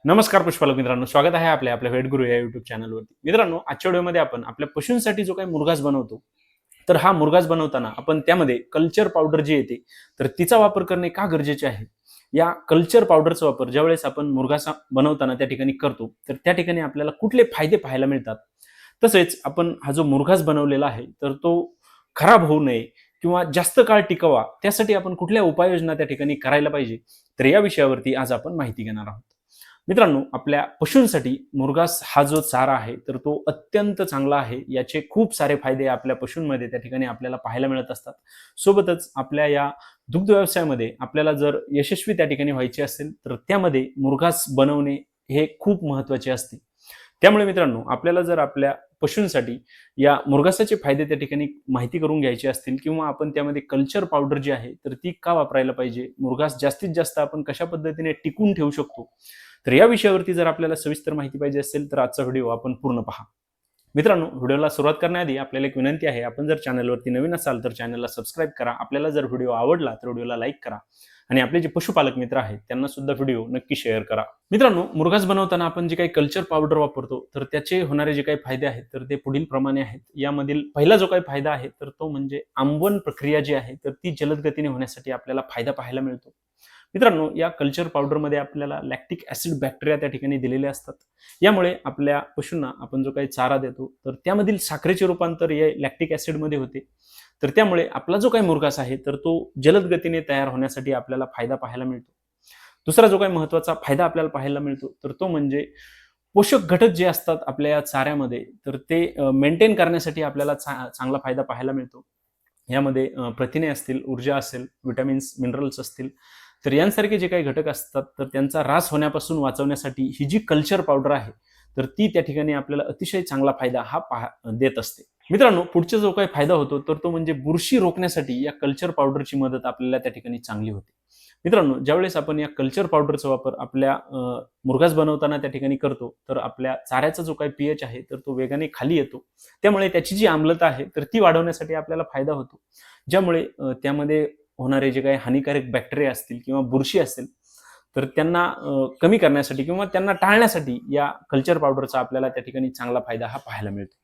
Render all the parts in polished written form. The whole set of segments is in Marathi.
नमस्कार पुष्पालक मित्रांनो, स्वागत आहे आपल्या वेटगुरु या युट्यूब चॅनलवरती. मित्रांनो, आजच्या व्हिडिओमध्ये आपण आपल्या पशूंसाठी जो काही मुरघास बनवतो, तर हा मुरघास बनवताना आपण त्यामध्ये कल्चर पावडर जी येते, तर तिचा वापर करणे का गरजेचे आहे? या कल्चर पावडरचा वापर ज्यावेळेस आपण मुरघास बनवताना त्या ठिकाणी करतो, तर त्या ठिकाणी आपल्याला कुठले फायदे पाहायला मिळतात? तसेच आपण हा जो मुरघास बनवलेला आहे, तर तो खराब होऊ नये किंवा जास्त काळ टिकावा, त्यासाठी आपण कुठल्या उपाययोजना त्या ठिकाणी करायला पाहिजे? तर या विषयावरती आज आपण माहिती घेणार आहोत. मित्रांनो, आपल्या पशूंसाठी मुरघास हा जो चारा आहे, तर तो अत्यंत चांगला आहे. याचे खूप सारे फायदे आपल्या पशूंमध्ये त्या ठिकाणी आपल्याला पाहायला मिळत असतात. सोबतच आपल्या या दुग्ध व्यवसायामध्ये आपल्याला जर यशस्वी त्या ठिकाणी व्हायचे असेल, तर त्यामध्ये मुरघास बनवणे हे खूप महत्त्वाचे असते. त्यामुळे मित्रांनो, आपल्याला जर आपल्या पशूंसाठी या मुरघासाचे फायदे त्या ठिकाणी माहिती करून घ्यायचे असतील किंवा आपण त्यामध्ये कल्चर पावडर जी आहे, तर ती का वापरायला पाहिजे? मुरघास जास्तीत जास्त आपण कशा पद्धतीने टिकवून ठेवू शकतो? तर या विषयावरती जर आपल्याला सविस्तर माहिती पाहिजे असेल, तर आजचा व्हिडिओ आपण पूर्ण पहा. मित्रांनो, व्हिडिओला सुरुवात करण्याआधी आपल्याला एक विनंती आहे. आपण जर चॅनलवरती नवीन असाल, तर चॅनलला सबस्क्राईब करा. आपल्याला जर व्हिडिओ आवडला, तर व्हिडिओला लाईक करा आणि आपले जे पशुपालक मित्र आहेत, त्यांना सुद्धा व्हिडिओ नक्की शेअर करा. मित्रांनो, मुरघास बनवताना आपण जे काही कल्चर पावडर वापरतो, तर त्याचे होणारे जे काही फायदे आहेत, तर ते पुढील प्रमाणे आहेत. यामधील पहिला जो काही फायदा आहे, तर तो म्हणजे आंबवण प्रक्रिया जी आहे, तर ती जलद गतीने होण्यासाठी आपल्याला फायदा पाहायला मिळतो. मित्रांनो, या कल्चर पावडरमध्ये आपल्याला लॅक्टिक ॲसिड बॅक्टेरिया त्या ठिकाणी दिलेले असतात. यामुळे आपल्या पशूंना आपण जो काही चारा देतो, तर त्यामधील साखरेचे रूपांतर या लॅक्टिक ॲसिडमध्ये होते. तर त्यामुळे आपला जो काही मुरघास आहे, तर तो जलद गतीने तयार होण्यासाठी आपल्याला फायदा पाहायला मिळतो. दुसरा जो काही महत्त्वाचा फायदा आपल्याला पाहायला मिळतो, तर तो म्हणजे पोषक घटक जे असतात आपल्या या चाऱ्यामध्ये, तर ते मेंटेन करण्यासाठी आपल्याला चांगला फायदा पाहायला मिळतो. यामध्ये प्रथिने असतील, ऊर्जा असेल, व्हिटॅमिन्स, मिनरल्स असतील, तर यांसारखे जे काही घटक असतात, तर त्यांचा ऱ्हास होण्यापासून वाचवण्यासाठी ही जी कल्चर पावडर आहे, तर ती त्या ठिकाणी आपल्याला अतिशय चांगला फायदा हा देत असते. मित्रांनो, पुढचा जो काही फायदा होतो, तर तो म्हणजे बुरशी रोखण्यासाठी या कल्चर पावडरची मदत आपल्याला त्या ठिकाणी चांगली होते. मित्रांनो, ज्यावेळेस आपण या कल्चर पावडरचा वापर आपल्या मुरघास बनवताना त्या ठिकाणी करतो, तर आपल्या चाऱ्याचा जो काही पीएच आहे, तर तो वेगाने खाली येतो. त्यामुळे त्याची जी आम्लता आहे, तर ती वाढवण्यासाठी आपल्याला फायदा होतो. ज्यामुळे त्यामध्ये होणारे जे काही हानिकारक बॅक्टेरिया असतील किंवा बुरशी असेल, तर त्यांना कमी करण्यासाठी किंवा त्यांना टाळण्यासाठी या कल्चर पावडरचा आपल्याला त्या ठिकाणी चांगला फायदा हा पाहायला मिळतो.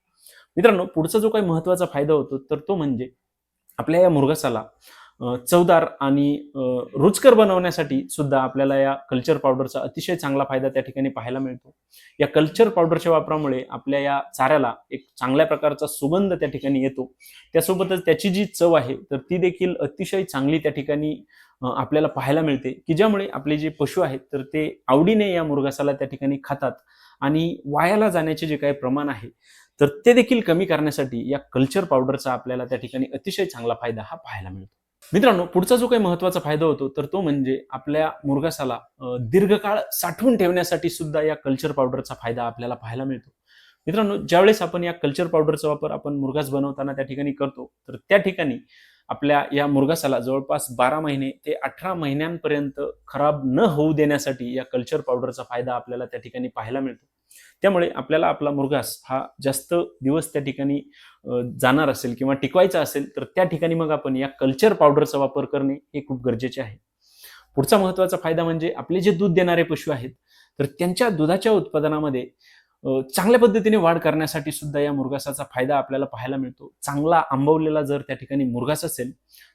मित्रांनो, पुढचा जो काही महत्त्वाचा फायदा होतो, तर तो म्हणजे आपल्या या मुरघासाला चवदार आणि रुचकर बनवण्यासाठी सुद्धा आपल्याला या कल्चर पावडरचा अतिशय चांगला फायदा त्या ठिकाणी पाहायला मिळतो. या कल्चर पावडरच्या वापरामुळे आपल्या या चाऱ्याला एक चांगल्या प्रकारचा सुगंध त्या ठिकाणी येतो. त्यासोबतच त्याची जी चव आहे, तर ती देखील अतिशय चांगली त्या ठिकाणी आपल्याला पाहायला मिळते, की ज्यामुळे आपले जे पशु आहेत, तर ते आवडीने या मुरघासाला त्या ठिकाणी खातात आणि वायाला जाण्याचे जे काही प्रमाण आहे, तर ते देखील कमी करण्यासाठी या कल्चर पावडरचा आपल्याला त्या ठिकाणी अतिशय चांगला फायदा हा पाहायला मिळतो. मित्रांनो, पुढचा जो काही महत्त्वाचा फायदा होतो, तर तो म्हणजे आपल्या मुरघासाला दीर्घकाळ साठवून ठेवण्यासाठी सुद्धा या कल्चर पावडरचा फायदा आपल्याला पाहायला मिळतो. मित्रांनो, ज्यावेळेस आपण या कल्चर पावडरचा वापर आपण मुरघास बनवताना त्या ठिकाणी करतो, तर त्या ठिकाणी आपल्या या मुरघासाला जवळपास 12 महिने ते 18 महिन्यांपर्यंत खराब न होऊ देण्यासाठी या कल्चर पावडरचा फायदा आपल्याला त्या ठिकाणी पाहायला मिळतो. त्यामुळे आपल्याला आपला मुरघास हा जास्त दिवस त्या ठिकाणी जाणार असेल किंवा टिकवायचा असेल, तर त्या ठिकाणी मग आपण या कल्चर पावडरचा वापर करणे हे खूप गरजेचे आहे. पुढचा महत्त्वाचा फायदा म्हणजे आपले जे दूध देणारे पशु आहेत, तर त्यांच्या दुधाच्या उत्पादनामध्ये चांगल्या पद्धतीने वाढ करण्यासाठी सुद्धा या मुरघासाचा फायदा आपल्याला पाहायला मिळतो. चांगला आंबवलेला जर त्या ठिकाणी मुरघास असेल,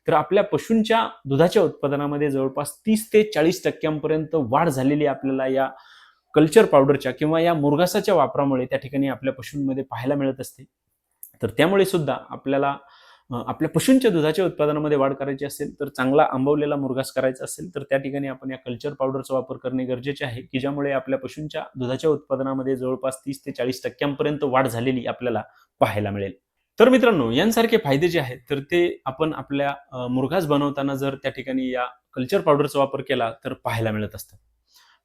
तर आपल्या पशूंच्या दुधाच्या उत्पादनामध्ये जवळपास 30 ते 40% पर्यंत वाढ झालेली आपल्याला या कल्चर पावडरच्या किंवा या मुरघासाच्या वापरामुळे त्या ठिकाणी आपल्या पशूंमध्ये पाहायला मिळत असते. तर त्यामुळे सुद्धा आपल्याला आपल्या पशूंच्या दुधाच्या उत्पादनामध्ये वाढ करायची असेल, तर चांगला आंबवलेला मुरघास करायचा असेल, तर त्या ठिकाणी आपण या कल्चर पावडरचा वापर करणे गरजेचे आहे, की ज्यामुळे आपल्या पशूंच्या दुधाच्या उत्पादनामध्ये जवळपास 30 ते 40% पर्यंत वाढ झालेली आपल्याला पाहायला मिळेल. तर मित्रांनो, यांसारखे फायदे जे आहेत, तर ते आपण आपल्या मुरघास बनवताना जर त्या ठिकाणी या कल्चर पावडरचा वापर केला, तर पाहायला मिळत असतात.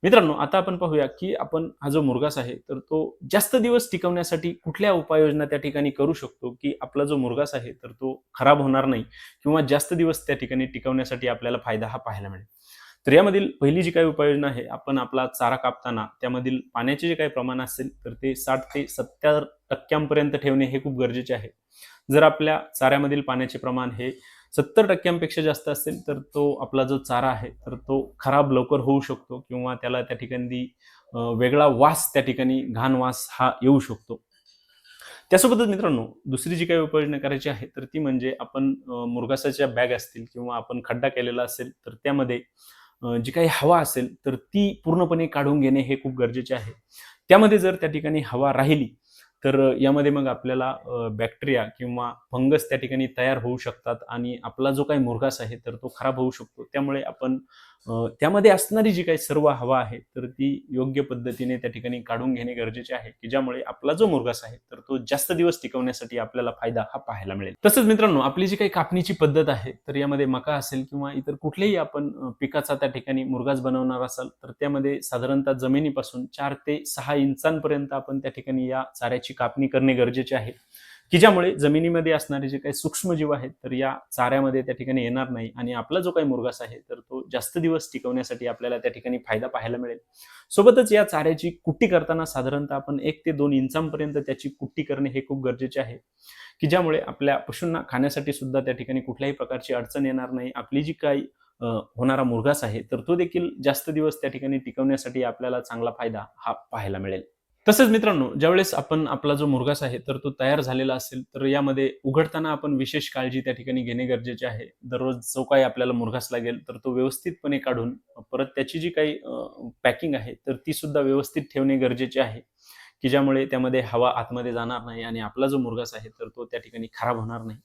मित्रांनो, आता आपण पाहूया, की आपण हा जो मुरघास आहे, तर तो जास्त दिवस टिकवण्यासाठी कुठल्या उपाययोजना त्या ठिकाणी करू शकतो, की आपला जो मुरघास आहे, तर तो खराब होणार नाही किंवा जास्त दिवस त्या ठिकाणी टिकवण्यासाठी आपल्याला फायदा हा पाहायला मिळेल. तर यामधील पहिली जी काही उपाययोजना आहे, आपण आपला चारा कापताना त्यामधील पाण्याचे जे काही प्रमाण असेल, तर ते 60 ते 70% ठेवणे हे खूप गरजेचे आहे. जर आपल्या चाऱ्यामधील पाण्याचे प्रमाण हे 70% जास्त असेल, तर तो आपला जो चारा आहे, तर तो खराब लवकर होऊ शकतो किंवा त्याला त्या ठिकाणी वेगळा वास त्या ठिकाणी घाण वास हा येऊ शकतो. त्यासोबतच मित्रांनो दुसरी जी काही उपाययोजना करायची आहे तर ती म्हणजे आपण मुरघासाच्या बॅग असतील किंवा आपण खड्डा केलेला असेल तर त्यामध्ये जी काही हवा असेल तर ती पूर्णपणे काढून घेणे हे खूप गरजेचे आहे. त्यामध्ये जर त्या ठिकाणी हवा राहिली तर यामध्ये मग आपल्याला बॅक्टेरिया किंवा फंगस त्या ठिकाणी तयार होऊ शकतात आणि आपला जो काही मुरघास आहे तर तो खराब होऊ शकतो. त्यामुळे आपण त्यामध्ये असणारी जी काही सर्व हवा आहे तर ती योग्य पद्धतीने त्या ठिकाणी काढून घेणे गरजेचे आहे, की ज्यामुळे आपला जो मुरघास आहे तर तो जास्त दिवस टिकवण्यासाठी आपल्याला फायदा हा पाहायला मिळेल. तसंच मित्रांनो आपली जी काही कापणीची पद्धत आहे तर यामध्ये मका असेल किंवा इतर कुठलेही आपण पिकाचा त्या ठिकाणी मुरघास बनवणार असाल तर त्यामध्ये साधारणतः जमिनीपासून 4 ते 6 इंचांपर्यंत आपण त्या ठिकाणी या चाऱ्याची कापणी करणे गरजेचे आहे, की ज्यामुळे जमिनीमध्ये असणारे जे काही सूक्ष्मजीव आहेत तर या चाऱ्यामध्ये त्या ठिकाणी येणार नाही आणि आपला जो काही मुरघास आहे तर तो जास्त दिवस टिकवण्यासाठी आपल्याला त्या ठिकाणी फायदा पाहायला मिळेल. सोबतच या चाऱ्याची कुट्टी करताना साधारणतः आपण 1 ते 2 इंचांपर्यंत त्याची कुट्टी करणे हे खूप गरजेचे आहे, की ज्यामुळे आपल्या पशूंना खाण्यासाठी सुद्धा त्या ठिकाणी कुठल्याही प्रकारची अडचण येणार नाही. आपली जी काही होणारा मुरघास आहे तर तो देखील जास्त दिवस त्या ठिकाणी टिकवण्यासाठी आपल्याला चांगला फायदा हा पाहायला मिळेल. तसंच मित्रांनो ज्यावेळेस आपण आपला जो मुरघास आहे तर तो तयार झालेला असेल तर यामध्ये उघडताना आपण विशेष काळजी त्या ठिकाणी घेणे गरजेचे आहे. दररोज जो काही आपल्याला मुरघास लागेल तर तो व्यवस्थितपणे काढून परत त्याची जी काही पॅकिंग आहे तर ती सुद्धा व्यवस्थित ठेवणे गरजेचे आहे, की ज्यामुळे त्यामध्ये हवा आतमध्ये जाणार नाही आणि आपला जो मुरघास आहे तर तो त्या ठिकाणी खराब होणार नाही.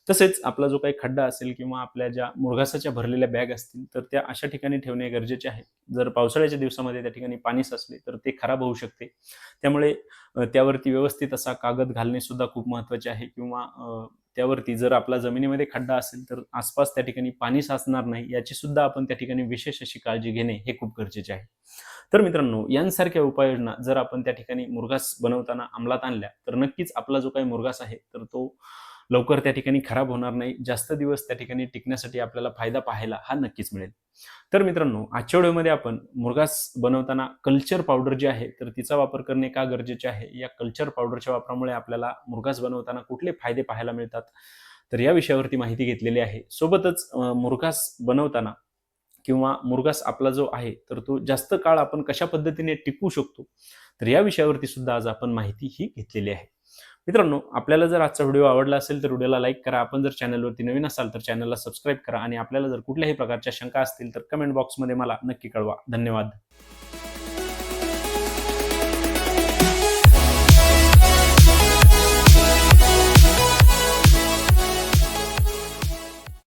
तसेच आपला जो काही खड्डा असेल किंवा आपल्या ज्या मुरघासाच्या भरलेल्या बॅग असतील तर त्या अशा ठिकाणी ठेवणे गरजेचे आहे. जर पावसाळ्याच्या दिवसामध्ये त्या ठिकाणी पाणी साचले तर ते खराब होऊ शकते. त्यामुळे त्यावरती व्यवस्थित असा कागद घालणे सुद्धा खूप महत्त्वाचे आहे किंवा त्यावरती जर आपला जमिनीमध्ये खड्डा असेल तर आसपास त्या ठिकाणी पाणी साचणार नाही याची सुद्धा आपण त्या ठिकाणी विशेष अशी काळजी घेणे हे खूप गरजेचे आहे. तर मित्रांनो यांसारख्या उपाययोजना जर आपण त्या ठिकाणी मुरघास बनवताना अंमलात आणल्या तर नक्कीच आपला जो काही मुरघास आहे तर तो लवकर त्या ठिकाणी खराब होणार नाही. जास्त दिवस त्या ठिकाणी टिकण्यासाठी आपल्याला फायदा पाहायला हा नक्कीच मिळेल. तर मित्रांनो आजच्या व्हिडिओमध्ये आपण मुरघास बनवताना कल्चर पावडर जी आहे तर तिचा वापर करणे का गरजेचे आहे, या कल्चर पावडरच्या वापरामुळे आपल्याला मुरघास बनवताना कुठले फायदे पाहायला मिळतात तर या विषयावरती माहिती घेतलेली आहे. सोबतच मुरघास बनवताना किंवा मुरघास आपला जो आहे तर तो जास्त काळ आपण कशा पद्धतीने टिकवू शकतो तर या विषयावरती सुद्धा आज आपण माहिती ही घेतलेली आहे. मित्रांनो आपल्याला जर आजचा व्हिडिओ आवडला असेल तर व्हिडिओला लाईक करा. आपण जर चॅनलवरती नवीन असाल तर चॅनलला सबस्क्राईब करा आणि आपल्याला जर कुठल्याही प्रकारच्या शंका असतील तर कमेंट बॉक्समध्ये मला नक्की कळवा. धन्यवाद.